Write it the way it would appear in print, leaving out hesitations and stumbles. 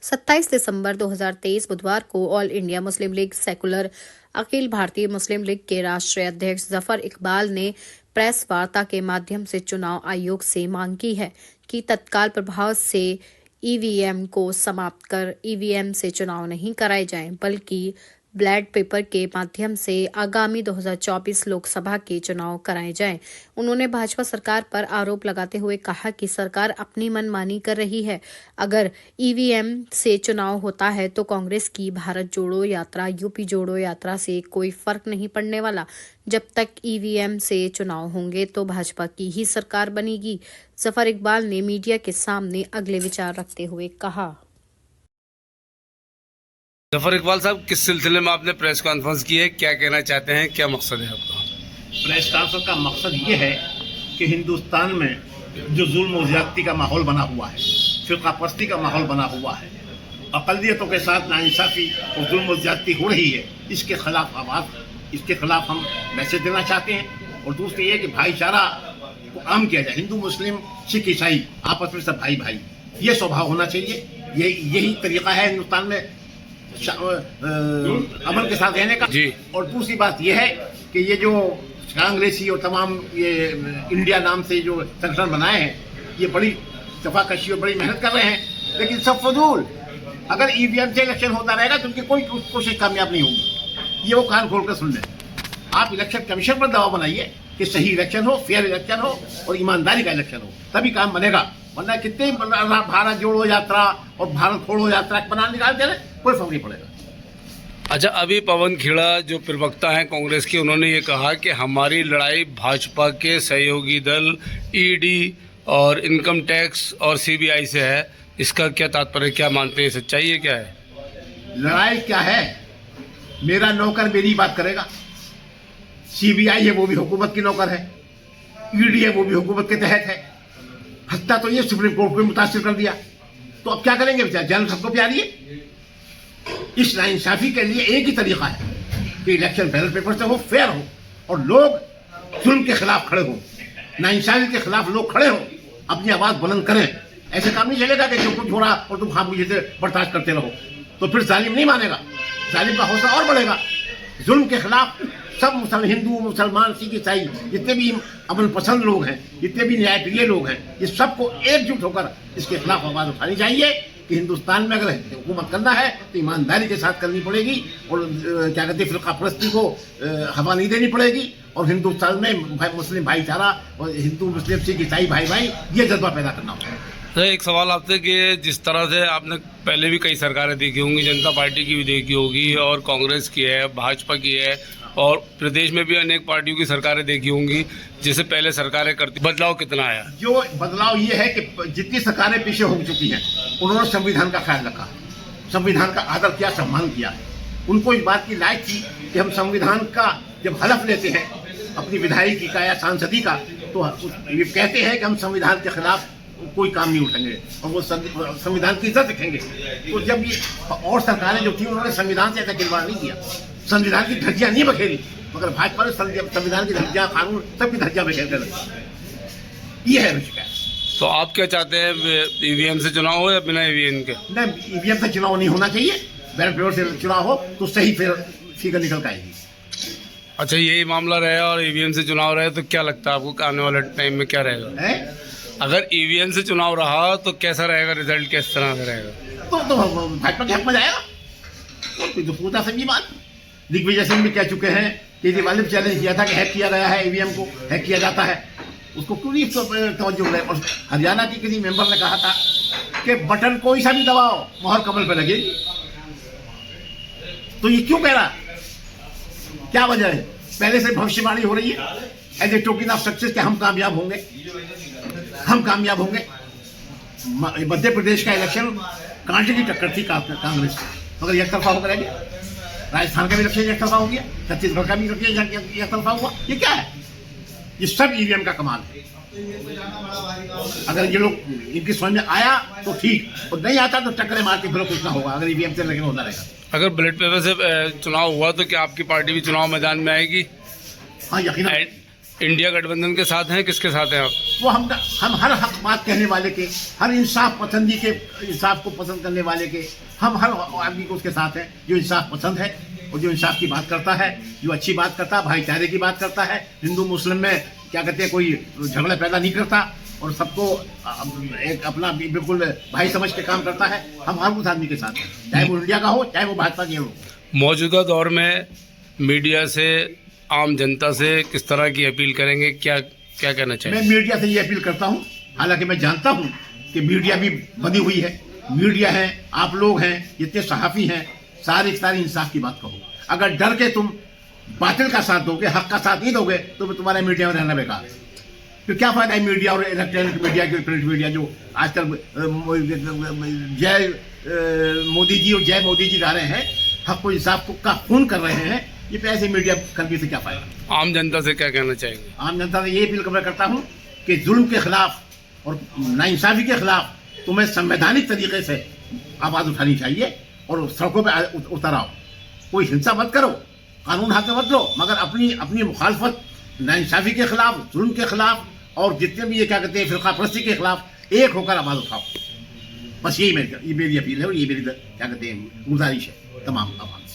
सत्ताईस दिसंबर 2023 बुधवार को all India Muslim league secular Akhil Bharatiya Muslim league के राष्ट्रीय अध्यक्ष जफर इकबाल ने प्रेस वार्ता के माध्यम से चुनाव आयोग से मांग की है कि तत्काल प्रभाव से ईवीएम को समाप्त कर ईवीएम से चुनाव नहीं कराए जाएं, बल्कि बैलेट पेपर के माध्यम से आगामी 2024 लोकसभा के चुनाव कराए जाएं। उन्होंने भाजपा सरकार पर आरोप लगाते हुए कहा कि सरकार अपनी मनमानी कर रही है। अगर ईवीएम से चुनाव होता है तो कांग्रेस की भारत जोड़ो यात्रा, यूपी जोड़ो यात्रा से कोई फर्क नहीं पड़ने वाला। जब तक ईवीएम से चुनाव होंगे तो भाजपा की ही सरकार बनेगी। जफर इकबाल ने मीडिया के सामने अगले विचार रखते हुए कहा। जफर इकबाल साहब, किस सिलसिले में आपने प्रेस कॉन्फ्रेंस की है, क्या कहना चाहते हैं, क्या मकसद है आपका? प्रेस कॉन्फ्रेंस का मकसद ये है कि हिंदुस्तान में जो जुल्म और ज्यादती का माहौल बना हुआ है, फिरकापरस्ती का माहौल बना हुआ है, अक़लियतों के साथ नाइंसाफ़ी और जुल्म और ज्यादती हो रही है, इसके खिलाफ हम मैसेज देना चाहते हैं। और दूसरी ये कि भाईचारा को आम किया जाए। हिंदू, मुस्लिम, सिख, ईसाई आपस में सब भाई भाई, ये स्वभाव होना चाहिए। यही तरीका है हिंदुस्तान में अमन के साथ रहने का जी। और दूसरी बात यह है कि ये जो कांग्रेसी और तमाम ये इंडिया नाम से जो संगठन बनाए हैं, ये बड़ी सफाकशी और बड़ी मेहनत कर रहे हैं, लेकिन सब फजूल। अगर ईवीएम से इलेक्शन होता रहेगा तो उनकी कोई कोशिश कामयाब नहीं होगी। ये वो कान खोल कर सुन लें। आप इलेक्शन कमीशन पर दबाव बनाइए कि सही इलेक्शन हो, फेयर इलेक्शन हो और ईमानदारी का इलेक्शन हो, तभी काम बनेगा। वरना कितने भारत जोड़ो यात्रा और भारत छोड़ो यात्रा बना निकाल दे रहे, कोई फर्क नहीं पड़ेगा। अच्छा, अभी पवन खेड़ा जो प्रवक्ता हैं कांग्रेस के, उन्होंने ये कहा कि हमारी लड़ाई भाजपा के सहयोगी दल ईडी और इनकम टैक्स और सीबीआई से है। इसका क्या तात्पर्य, क्या मानते हैं, सच्चाई है, क्या है? लड़ाई क्या है? मेरा नौकर मेरी बात करेगा। सीबीआई है वो भी हुकूमत की नौकर है, ईडी है वो भी हुकूमत के तहत है। हत्या तो ये सुप्रीम कोर्ट को मुतासिर कर दिया, तो अब क्या करेंगे बेचारे? जान सबको प्यारी है। इस नाइंसाफी के लिए एक ही तरीका है कि इलेक्शन बैलेट पेपर से हो, फेयर हो और लोग जुल्म के खिलाफ खड़े हो, नाइंसाफी के खिलाफ लोग खड़े हो, अपनी आवाज बुलंद करें। ऐसे काम नहीं चलेगा कि जो कुछ हो रहा और तुम खामोशी से बर्दाश्त करते रहो, तो फिर जालिम नहीं मानेगा, जालिम का हौसला और बढ़ेगा। जुल्म के खिलाफ सब हिंदू, मुसलमान, सिख, ईसाई, जितने भी अमन पसंद लोग हैं, जितने भी न्यायप्रिय लोग हैं, ये सबको एकजुट होकर इसके खिलाफ आवाज उठानी चाहिए कि हिंदुस्तान में अगर हुकूमत करना है तो ईमानदारी के साथ करनी पड़ेगी और क्या कहते हैं, फिरकापरस्ती को हवा नहीं देनी पड़ेगी। और हिंदुस्तान में मुस्लिम भाईचारा और हिंदू, मुस्लिम, सिख, ईसाई भाई भाई, ये जज्बा पैदा करना होगा। तो एक सवाल आपसे कि जिस तरह से आपने पहले भी कई सरकारें देखी होंगी, जनता पार्टी की भी देखी होगी और कांग्रेस की है, भाजपा की है और प्रदेश में भी अनेक पार्टियों की सरकारें देखी होंगी, जैसे पहले सरकारें करती, बदलाव कितना आया? जो बदलाव ये है कि जितनी सरकारें पीछे हो चुकी हैं, उन्होंने संविधान का ख्याल रखा, संविधान का आदर किया, सम्मान किया। उनको इस बात की लायक थी कि हम संविधान का जब हलफ लेते हैं अपनी विधायकी का या सांसदी का, तो ये कहते हैं कि हम संविधान के खिलाफ कोई काम नहीं उठाएंगे और वो संविधान की इज्जत रखेंगे। तो जब ये और सरकारें जो थी उन्होंने संविधान से ऐसा खिलवाड़ नहीं किया, संविधान की धज्जियां नहीं बखेरी, मगर भाजपा ने संविधान की धज्जियां, कानून सबकी धज्जियां बखेर कर रखी। ये है शिकायत। तो आप क्या चाहते हैं, ईवीएम से चुनाव हो या बिना ईवीएम के? नहीं, ईवीएम से चुनाव नहीं होना चाहिए। बैलेट पेपर से चुनाव हो तो सही फिगर निकल के आएगी। अच्छा, यही मामला रहे और ईवीएम से चुनाव रहे तो क्या लगता है आपको आने वाले टाइम में क्या रहेगा? अगर ईवीएम से चुनाव रहा तो कैसा रहेगा, रिजल्ट किस तरह से रहेगा? तो भाजपा के हक में जाएगा। तो पूछा समझी बात। दिग्विजय सिंह भी कह चुके हैं, केजरीवाल ने चैलेंज किया था कि हैक किया गया है, ईवीएम को हैक किया जाता है, उसको क्यों नहीं तवज्जो रहे। और हरियाणा की किसी मेंबर ने कहा था कि बटन कोई सा भी दबाओ, मोहर कमल पे लगेगी। तो ये क्यों कह रहा, क्या वजह है? पहले से भविष्यवाणी हो रही है as a token of success कि हम कामयाब होंगे, हम कामयाब होंगे। मध्य प्रदेश का इलेक्शन कांटे की टक्कर थी कांग्रेस, मगर एक तरफा होकर रह गया। राजस्थान का भी इलेक्शन एक तरफा हो गया, छत्तीसगढ़ का भी एक तरफा हुआ। ये क्या है? ये सब ईवीएम का कमाल है। अगर ये लोग इनकी समझ में आया तो ठीक, और नहीं आता तो टक्करे मार के फिर कुछ ना होगा। अगर ईवीएम से लेकिन होता रहेगा। अगर बैलेट पेपर से चुनाव हुआ तो क्या आपकी पार्टी भी चुनाव मैदान में आएगी? हाँ, यकीनन। इंडिया गठबंधन के साथ हैं, किसके साथ हैं आप? वो हम हर हक बात कहने वाले के, हर इंसाफ पसंदी के, इंसाफ को पसंद करने वाले के, हम हर आदमी को उसके साथ हैं जो इंसाफ पसंद है और जो इंसाफ की बात करता है, जो अच्छी बात करता है, भाईचारे की बात करता है, हिंदू मुस्लिम में क्या कहते हैं कोई झगड़ा पैदा नहीं करता और सबको एक अपना बिल्कुल भाई समझ के काम करता है। हम हर उस आदमी के साथ हैं, चाहे वो इंडिया का हो चाहे वो भाजपा की हो। मौजूदा दौर में मीडिया से, आम जनता से किस तरह की अपील करेंगे, क्या क्या कहना चाहिए? मैं मीडिया से ये अपील करता हूँ, हालांकि मैं जानता हूँ कि मीडिया भी बनी हुई है, मीडिया है, आप लोग हैं, जितने सहाफ़ी हैं, सारी इंसाफ की बात कहो। अगर डर के तुम बातिल का साथ दोगे, हक का साथ नहीं दोगे, तो तुम्हारा मीडिया में रहना बेकार है। तो क्या फायदा है मीडिया और इलेक्ट्रॉनिक मीडिया की, प्रिंट मीडिया जो आजकल जय मोदी जी और जय मोदी जी गा रहे हैं, हक को इंसाफ को का खून कर रहे हैं, ये पे ऐसे मीडिया करने से क्या फायदा? आम जनता से क्या कहना चाहेंगे? आम जनता से ये अपील करता हूँ कि जुल्म के खिलाफ और नाइंसाफी के खिलाफ तुम्हें संवैधानिक तरीके से आवाज़ उठानी चाहिए और सड़कों पर उतर आओ। कोई हिंसा मत करो, कानून हाथ में मत लो, मगर अपनी मुखालफत नाइंसाफी के खिलाफ, जुल्म के खिलाफ और जितने भी ये क्या कहते हैं फिरका परस्ती के खिलाफ एक होकर आवाज़ उठाओ। बस यही मेरी अपील है और ये मेरी क्या कहते हैं गुजारिश है तमाम आवाम से।